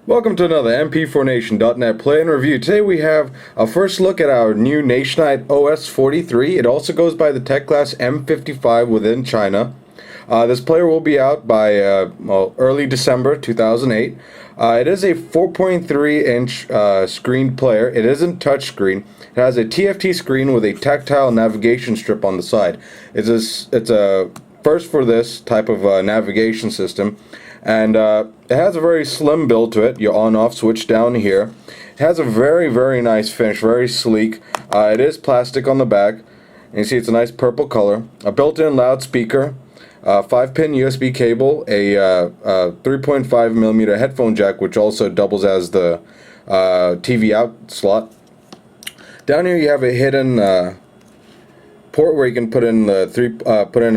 Welcome to another MP4Nation.net play and review. Today we have a first look at our new Nationite OS-43. It also goes by the Teclast M55 within China. This player will be out by early December 2008. It is a 4.3-inch screen player. It isn't touchscreen. It has a TFT screen with a tactile navigation strip on the side. It's a first for this type of navigation system. And it has a very slim build to it. Your on-off switch down here. It has a very nice finish, very sleek. It is plastic on the back. And you see it's a nice purple color. A built-in loudspeaker, 5-pin USB cable, a 3.5mm headphone jack, which also doubles as the TV out slot. Down here you have a hidden port where you can put in a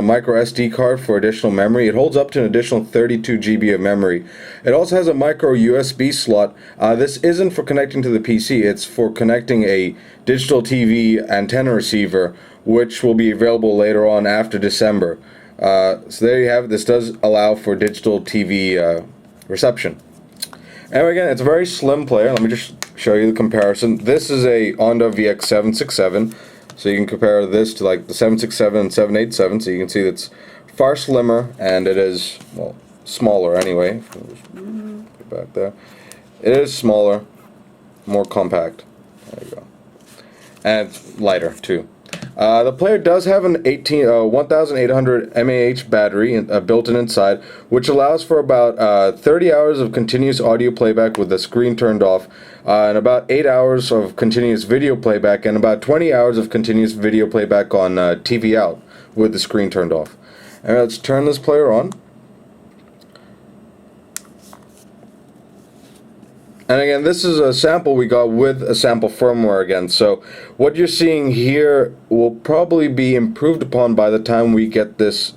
micro SD card for additional memory. It holds up to an additional 32 GB of memory. It also has a micro USB slot. This isn't for connecting to the PC. It's for connecting a digital TV antenna receiver, which will be available later on after December. So there you have it. This does allow for digital TV reception. And again, it's a very slim player. Let me just show you the comparison. This is a Honda VX767. So you can compare this to like the 767 and 787, so you can see it's far slimmer, and it is, well, smaller anyway. Get back there. It is smaller, more compact. There you go. And lighter too. The player does have an 1800 mAh battery built in inside, which allows for about 30 hours of continuous audio playback with the screen turned off, and about 8 hours of continuous video playback, and about 20 hours of continuous video playback on TV out with the screen turned off. And let's turn this player on. And again, this is a sample we got with a sample firmware again. So what you're seeing here will probably be improved upon by the time we get this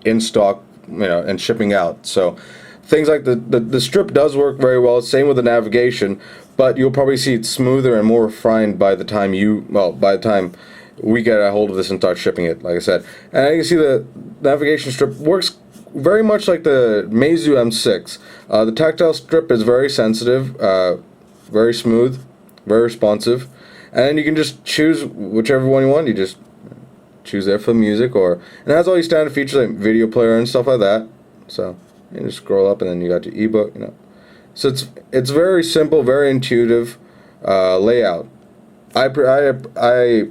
in stock, and shipping out. So things like the strip does work very well. Same with the navigation, but you'll probably see it smoother and more refined by the time we get a hold of this and start shipping it. Like I said, and you can see the navigation strip works very much like the Meizu M6. The tactile strip is very sensitive, very smooth, very responsive, and you can just choose whichever one you want. You just choose there for music, and it has all these standard features like video player and stuff like that. So you just scroll up, and then you got your ebook. So it's very simple, very intuitive layout. I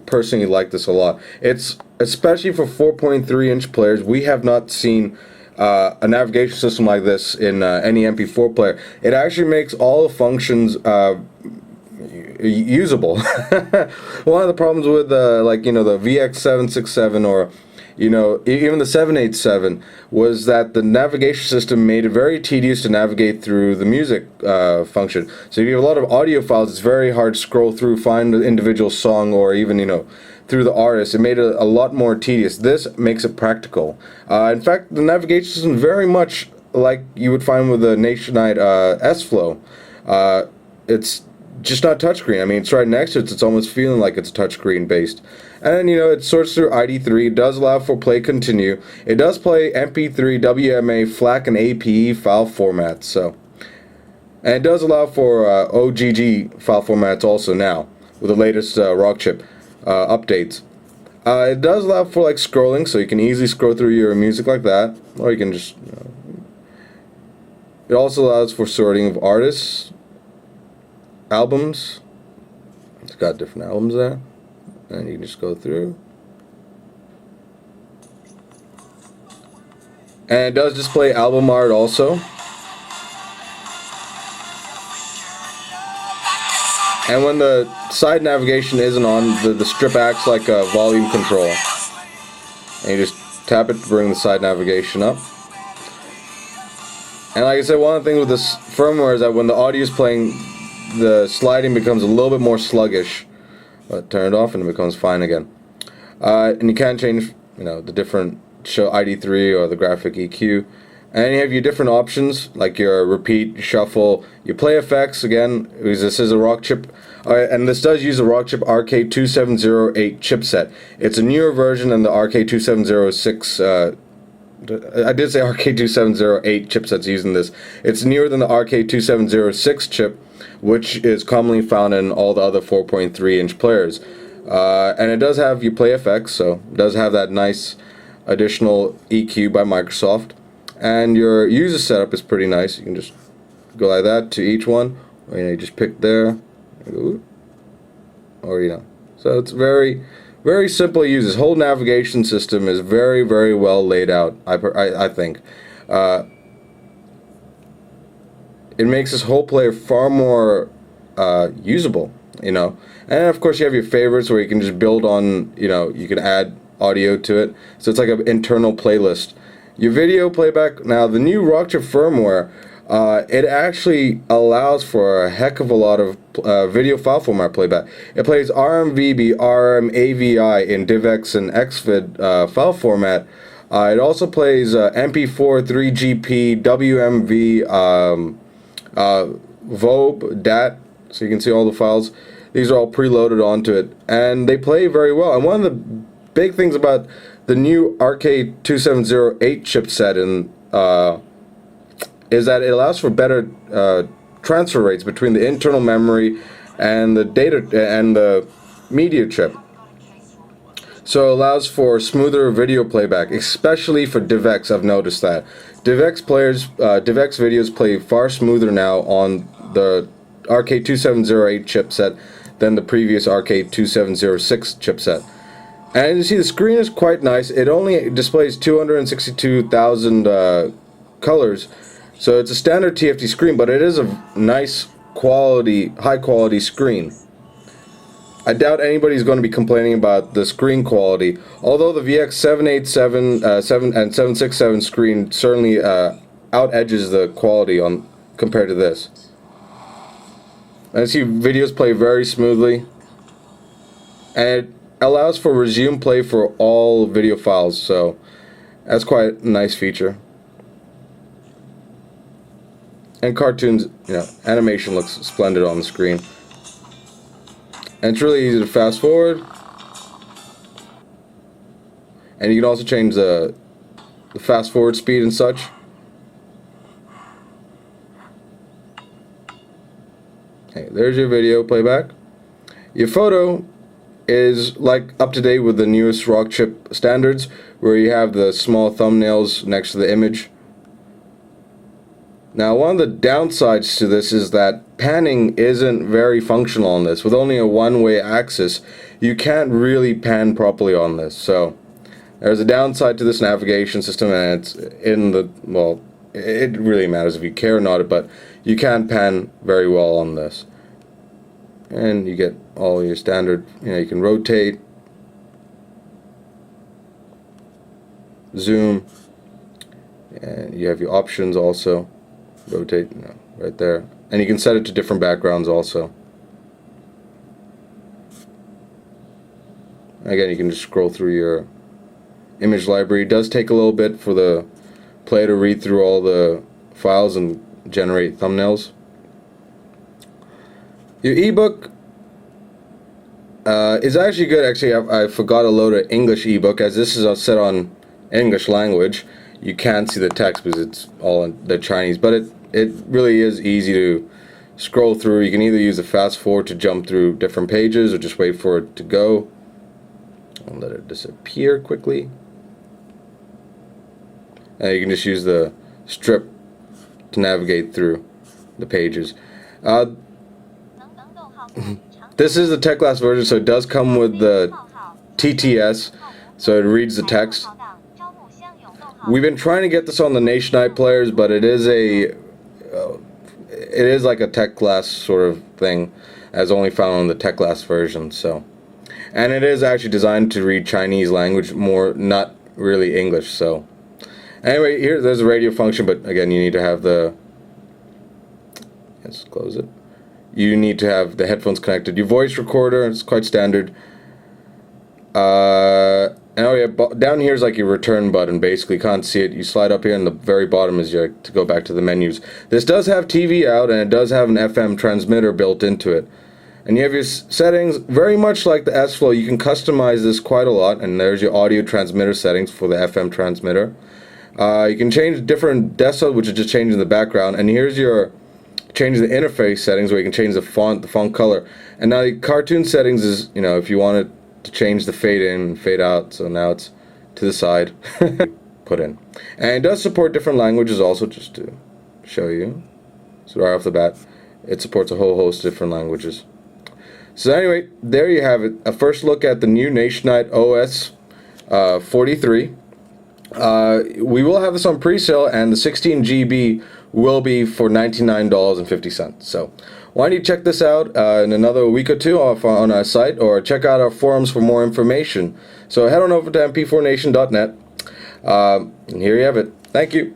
personally like this a lot. It's especially for 4.3-inch players. We have not seen a navigation system like this in any MP4 player. It actually makes all the functions usable. One of the problems with the VX767 or even the 787 was that the navigation system made it very tedious to navigate through the music function. So if you have a lot of audio files, it's very hard to scroll through, find the individual song, or even through the artist. It made it a lot more tedious. This makes it practical. In fact, the navigation system is very much like you would find with the Nationite S-Flow. It's just not touchscreen. I mean, it's right next to it. It's almost feeling like it's touchscreen based. And it sorts through ID3. It does allow for play continue. It does play MP3, WMA, FLAC, and APE file formats. And it does allow for OGG file formats also now with the latest rock chip updates. It does allow for scrolling, so you can easily scroll through your music like that, or you can just. It also allows for sorting of artists, albums. It's got different albums there, and you can just go through. And it does display album art also. And when the side navigation isn't on, the strip acts like a volume control. And you just tap it to bring the side navigation up. And like I said, one of the things with this firmware is that when the audio is playing, the sliding becomes a little bit more sluggish. But turn it off and it becomes fine again. And you can change, the different show ID3 or the graphic EQ. And you have your different options, like your repeat, shuffle, your play effects, again, because this is a rock chip, and this does use a rock chip RK2708 chipset. It's a newer version than the RK2706 I did say RK2708 chipsets using this. It's newer than the RK2706 chip, which is commonly found in all the other 4.3-inch players. And it does have Uplay effects, so it does have that nice additional EQ by Microsoft. And your user setup is pretty nice. You can just go like that to each one. Or, you just pick there. Or, So it's very, very simple to use. This whole navigation system is very, very well laid out, I think. It makes this whole player far more usable, And of course you have your favorites where you can just build on, you can add audio to it. So it's like an internal playlist. Your video playback, now the new Rockchip firmware, it actually allows for a heck of a lot of video file format playback. It plays RMVB, RMAVI in DivX and XVID file format. It also plays MP4, 3GP, WMV, VOB, DAT, so you can see all the files. These are all preloaded onto it, and they play very well. And one of the big things about the new RK2708 chipset is that it allows for better transfer rates between the internal memory and the data and the media chip. So it allows for smoother video playback, especially for DivX. I've noticed that DivX videos play far smoother now on the RK2708 chipset than the previous RK2706 chipset. And as you see, the screen is quite nice. It only displays 262,000 colors, so it's a standard TFT screen, but it is a nice quality, high quality screen. I doubt anybody's going to be complaining about the screen quality, although the VX787 and 767 screen certainly out-edges the quality compared to this. And I see videos play very smoothly, and it allows for resume play for all video files, so that's quite a nice feature. And cartoons, animation looks splendid on the screen. And it's really easy to fast forward. And you can also change the fast forward speed and such. Okay, there's your video playback. Your photo is up to date with the newest Rockchip standards, where you have the small thumbnails next to the image. Now, one of the downsides to this is that panning isn't very functional on this. With only a one-way axis, you can't really pan properly on this. So there's a downside to this navigation system, and it's it really matters if you care or not, but you can't pan very well on this. And you get all your standard, you can rotate, zoom, and you have your options also. Rotate, right there. And you can set it to different backgrounds also. Again, you can just scroll through your image library. It does take a little bit for the player to read through all the files and generate thumbnails. Your ebook is actually good. Actually, I forgot to load an English ebook, as this is set on English language. You can't see the text because it's all in the Chinese, but it really is easy to scroll through. You can either use the fast forward to jump through different pages, or just wait for it to go. I'll let it disappear quickly. And you can just use the strip to navigate through the pages. This is the Teclast version, so it does come with the TTS, so it reads the text. We've been trying to get this on the Nationite players, but it is like a Teclast sort of thing, as only found on the Teclast version. So, and it is actually designed to read Chinese language more, not really English. So, anyway, there's a radio function, but again, you need to have let's close it. You need to have the headphones connected. Your voice recorder is quite standard. And down here is like your return button. Basically, you can't see it. You slide up here, and the very bottom is to go back to the menus. This does have TV out, and it does have an FM transmitter built into it. And you have your settings, very much like the S-Flow. You can customize this quite a lot, and there's your audio transmitter settings for the FM transmitter. You can change different desktop, which is just changing the background, and here's your change the interface settings where you can change the font color. And now the cartoon settings is, you know, if you wanted to change the fade in and fade out, so now it's to the side. Put in. And it does support different languages also, just to show you. So right off the bat, it supports a whole host of different languages. So anyway, there you have it. A first look at the new Nationite OS-43. We will have this on pre-sale, and the 16 GB will be for $99.50. So why don't you check this out in another week or two off on our site, or check out our forums for more information. So head on over to mp4nation.net, and here you have it. Thank you.